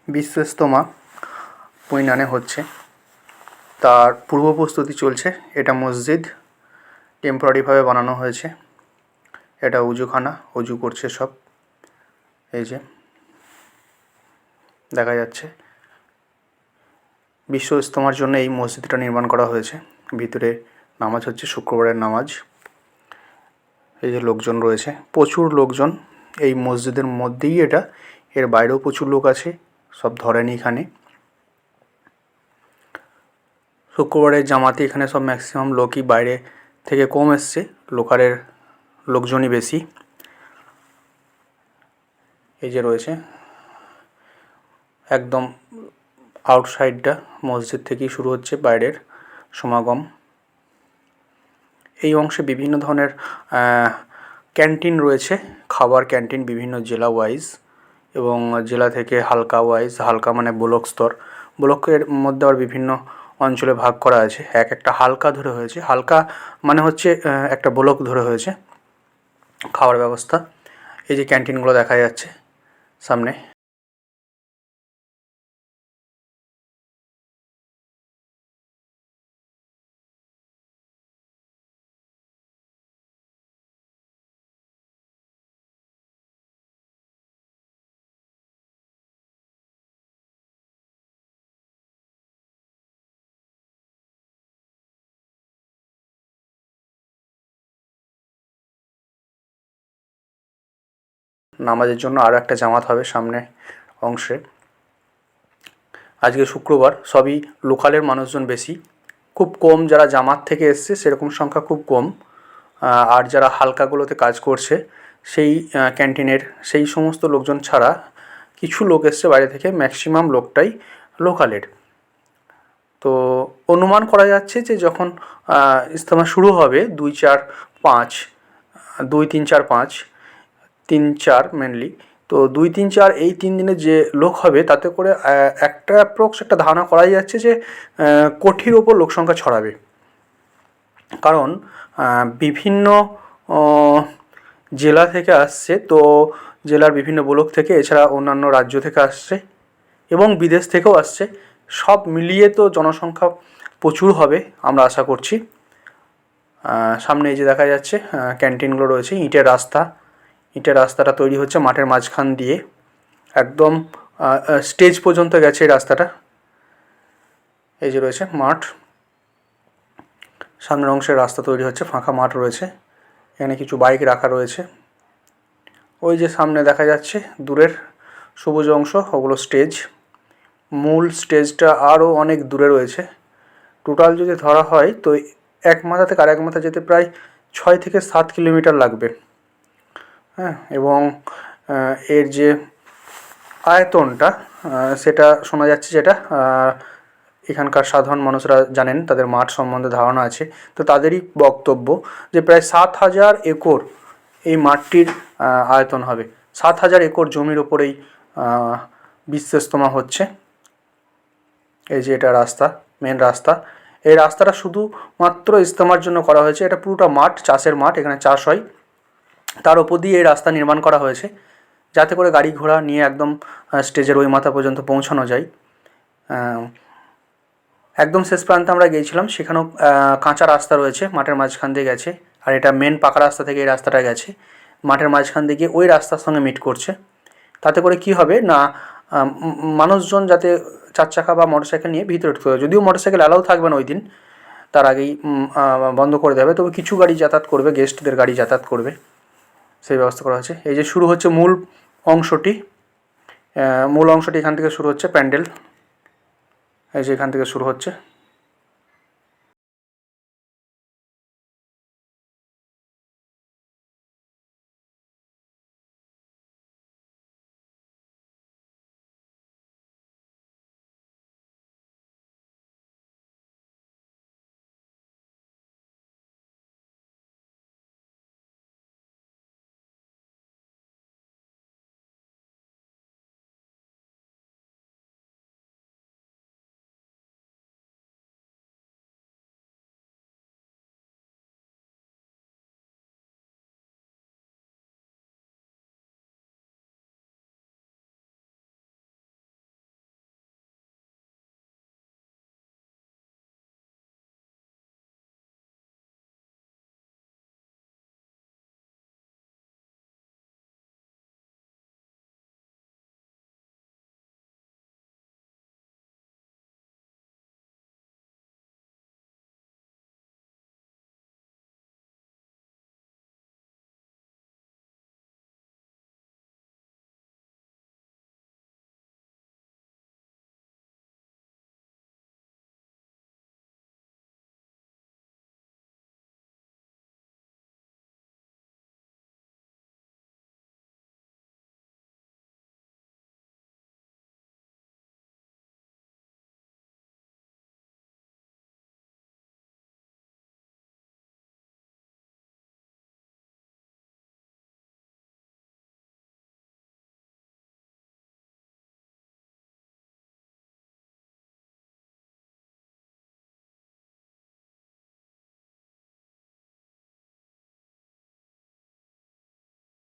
বিশ্ব ইজতেমা পুইনানে হচ্ছে, তার পূর্ব প্রস্তুতি চলছে। এটা মসজিদ টেম্পোরারিভাবে বানানো হয়েছে। এটা উজুখানা, উজু করছে সব। এই যে দেখা যাচ্ছে বিশ্ব ইজতেমার জন্য এই মসজিদটা নির্মাণ করা হয়েছে। ভিতরে নামাজ হচ্ছে, শুক্রবারের নামাজ। এই যে লোকজন রয়েছে, প্রচুর লোকজন এই মসজিদের মধ্যেই এটা, এর বাইরেও প্রচুর লোক আছে, সব ধরেনি এখানে। শুক্রবারের জামাতে এখানে সব ম্যাক্সিমাম লোকই বাইরে থেকে কম এসছে, লোকালের লোকজনই বেশি। এই যে রয়েছে একদম আউটসাইডটা মসজিদ থেকেই শুরু হচ্ছে বাইরের সমাগম। এই অংশে বিভিন্ন ধরনের ক্যান্টিন রয়েছে, খাবার ক্যান্টিন বিভিন্ন জেলা ওয়াইজ এবং জেলা থেকে হালকা ওয়াইজ। হালকা মানে ব্লক স্তর, ব্লকের মধ্যে আবার বিভিন্ন অঞ্চলে ভাগ করা আছে। একটা হালকা ধরে হয়েছে, হালকা মানে হচ্ছে একটা ব্লক ধরে হয়েছে খাওয়ার ব্যবস্থা। এই যে ক্যান্টিনগুলো দেখা যাচ্ছে সামনে। নামাজের জন্য আরও একটা জামাত হবে সামনে অংশে। আজকে শুক্রবার, সবই লোকালের মানুষজন বেশি, খুব কম যারা জামাত থেকে এসছে সেরকম সংখ্যা খুব কম। আর যারা হালকাগুলোতে কাজ করছে সেই ক্যান্টিনের সেই সমস্ত লোকজন ছাড়া কিছু লোক এসছে বাইরে থেকে, ম্যাক্সিমাম লোকটাই লোকালের। তো অনুমান করা যাচ্ছে যে যখন ইজতেমা শুরু হবে 2, 4, 5, 2, 3, 4, 5, 3, 4 মেনলি, তো 2, 3, 4 এই 3 দিনে যে লোক হবে তাতে করে একটা অ্যাপ্রক্স একটা ধারণা করাই যাচ্ছে যে কোটির ওপর লোক সংখ্যা ছড়াবে। কারণ বিভিন্ন জেলা থেকে আসছে, তো জেলার বিভিন্ন ব্লক থেকে, এছাড়া অন্যান্য রাজ্য থেকে আসছে এবং বিদেশ থেকেও আসছে। সব মিলিয়ে তো জনসংখ্যা প্রচুর হবে আমরা আশা করছি। সামনে এই যে দেখা যাচ্ছে ক্যান্টিনগুলো রয়েছে, ইটের রাস্তা, ইটের রাস্তাটা তৈরি হচ্ছে মাঠের মাঝখান দিয়ে, একদম স্টেজ পর্যন্ত গেছে এই রাস্তাটা। এই যে রয়েছে মাঠ, সামনের অংশের রাস্তা তৈরি হচ্ছে, ফাঁকা মাঠ রয়েছে, এখানে কিছু বাইক রাখা রয়েছে। ওই যে সামনে দেখা যাচ্ছে দূরের সবুজ অংশ, ওগুলো স্টেজ। মূল স্টেজটা আরও অনেক দূরে রয়েছে। টোটাল যদি ধরা হয় তো এক মাথা থেকে আরেক মাথা যেতে প্রায় 6 থেকে 7 কিলোমিটার লাগবে। হ্যাঁ, এবং এর যে আয়তনটা সেটা শোনা যাচ্ছে, যেটা এখানকার সাধারণ মানুষরা জানেন, তাদের মাঠ সম্বন্ধে ধারণা আছে, তো তাদেরই বক্তব্য যে প্রায় 7,000 একর এই মাঠটির আয়তন হবে। 7,000 একর জমির ওপরেই বিশ্ব ইজতেমা হচ্ছে। এই যে এটা রাস্তা, মেন রাস্তা। এই রাস্তাটা শুধুমাত্র ইজতেমার জন্য করা হয়েছে। এটা পুরোটা মাঠ, চাষের মাঠ, এখানে চাষ হয়। তার ওপর দিয়ে এই রাস্তা নির্মাণ করা হয়েছে যাতে করে গাড়ি ঘোড়া নিয়ে একদম স্টেজের ওই মাথা পর্যন্ত পৌঁছানো যায়। একদম শেষ প্রান্তে আমরা গিয়েছিলাম, সেখানেও কাঁচা রাস্তা রয়েছে, মাঠের মাঝখান দিয়ে গেছে। আর এটা মেন পাকা রাস্তা থেকে এই রাস্তাটা গেছে, মাঠের মাঝখান দিয়ে গিয়ে ওই রাস্তার সঙ্গে মিট করছে। তাতে করে কি হবে না, মানুষজন যাতে 4 চাকা বা মোটরসাইকেল নিয়ে ভিতরে ঢুকতে হবে। যদিও মোটরসাইকেল অ্যালাউ থাকবে না ওই দিন, তার আগেই বন্ধ করে দেবে, তবে কিছু গাড়ি যাতায়াত করবে, গেস্টদের গাড়ি যাতায়াত করবে, সেই ব্যবস্থা করা হয়েছে। এই যে শুরু হচ্ছে মূল অংশটি, এখান থেকে শুরু হচ্ছে প্যান্ডেল। এই যে এখান থেকে শুরু হচ্ছে।